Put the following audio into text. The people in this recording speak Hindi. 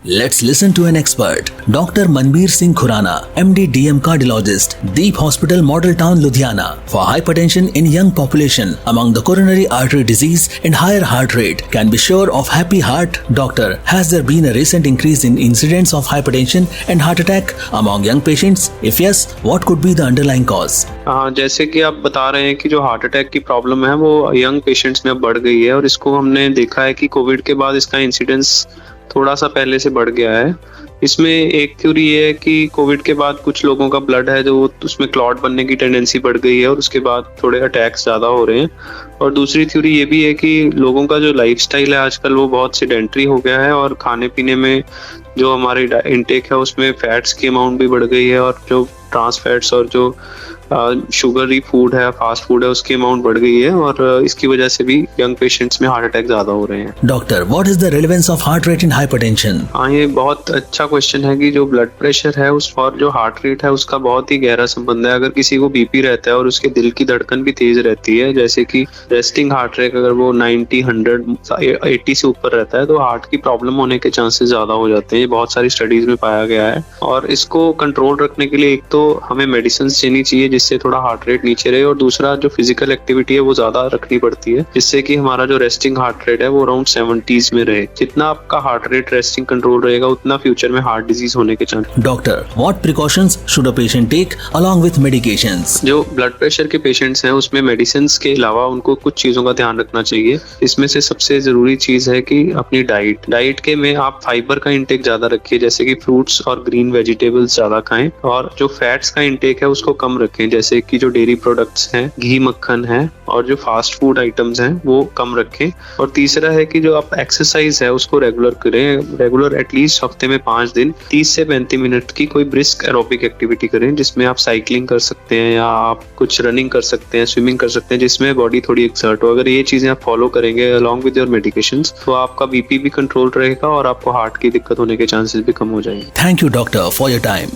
Let's listen to an expert, Dr. Manbir Singh Khurana, MD DM cardiologist, Deep Hospital, Model Town, Ludhiana, for hypertension in young population among the coronary artery disease and higher heart rate. Can be sure of happy heart. Doctor, has there been a recent increase in incidence of hypertension and heart attack among young patients? If yes, what could be the underlying cause? जैसे कि आप बता रहे हैं कि जो हार्ट अटैक की प्रॉब्लम है वो यंग पेशेंट्स में अब बढ़ गई है और इसको हमने देखा है कि कोविड के बाद इसका इंसिडेंस थोड़ा सा पहले से बढ़ गया है। इसमें एक थ्योरी ये है कि कोविड के बाद कुछ लोगों का ब्लड है जो उसमें क्लॉट बनने की टेंडेंसी बढ़ गई है और उसके बाद थोड़े अटैक्स ज़्यादा हो रहे हैं। और दूसरी थ्योरी ये भी है कि लोगों का जो लाइफस्टाइल है आजकल वो बहुत सेडेंटरी हो गया है और खाने पीने में जो हमारी इंटेक है उसमें फैट्स की अमाउंट भी बढ़ गई है और जो ट्रांस फैट्स और जो शुगरी फूड है, फास्ट फूड है, उसकी अमाउंट बढ़ गई है और इसकी वजह से भी यंग पेशेंट्स में हार्ट अटैक ज्यादा हो रहे हैं। Doctor, what is the relevance of heart rate in hypertension? ये बहुत अच्छा क्वेश्चन है कि जो ब्लड प्रेशर है उस और जो हार्ट रेट है उसका बहुत ही गहरा संबंध है। अगर किसी को बीपी रहता है और उसके दिल की धड़कन भी तेज रहती है, जैसे कि रेस्टिंग हार्ट रेट अगर वो 90, 100, 80 से ऊपर रहता है तो हार्ट की प्रॉब्लम होने के चांसेस ज्यादा हो जाते हैं। ये बहुत सारी स्टडीज में पाया गया है और इसको कंट्रोल रखने के लिए एक तो हमें मेडिसिन लेनी चाहिए जिससे थोड़ा हार्ट रेट नीचे रहे और दूसरा जो फिजिकल एक्टिविटी है वो ज्यादा रखनी पड़ती है जिससे कि हमारा जो रेस्टिंग हार्ट रेट है वो अराउंड 70s में रहे। जितना आपका हार्ट रेट रेस्टिंग कंट्रोल रहेगा उतना फ्यूचर में हार्ट डिजीज होने के chance. Doctor, what precautions should a patient take along with medications? जो ब्लड प्रेशर के पेशेंट्स हैं उसमें मेडिसिन के अलावा उनको कुछ चीजों का ध्यान रखना चाहिए। इसमें से सबसे जरूरी चीज है कि अपनी डाइट के में आप फाइबर का इंटेक ज्यादा रखिए, जैसे कि फ्रूट्स और ग्रीन वेजिटेबल्स ज्यादा खाएं और जो फैट्स का इंटेक है उसको कम रखें, जैसे कि जो डेयरी प्रोडक्ट्स हैं, घी मक्खन है और जो फास्ट फूड आइटम्स हैं वो कम रखें। और तीसरा है कि जो आप एक्सरसाइज है उसको रेगुलर करें, रेगुलर एटलीस्ट हफ्ते में 5 दिन 30 से 35 मिनट की कोई ब्रिस्क एरोबिक एक्टिविटी करें जिसमें आप साइकिलिंग कर सकते हैं या आप कुछ रनिंग कर सकते हैं, स्विमिंग कर सकते हैं, जिसमें बॉडी थोड़ी एक्सर्ट हो। अगर ये चीजें आप फॉलो करेंगे अलॉन्ग विद योर मेडिकेशंस तो आपका बीपी भी कंट्रोल रहेगा और आपको हार्ट की दिक्कत होने के चांसेस भी कम हो जाएंगे। Thank you doctor for your time.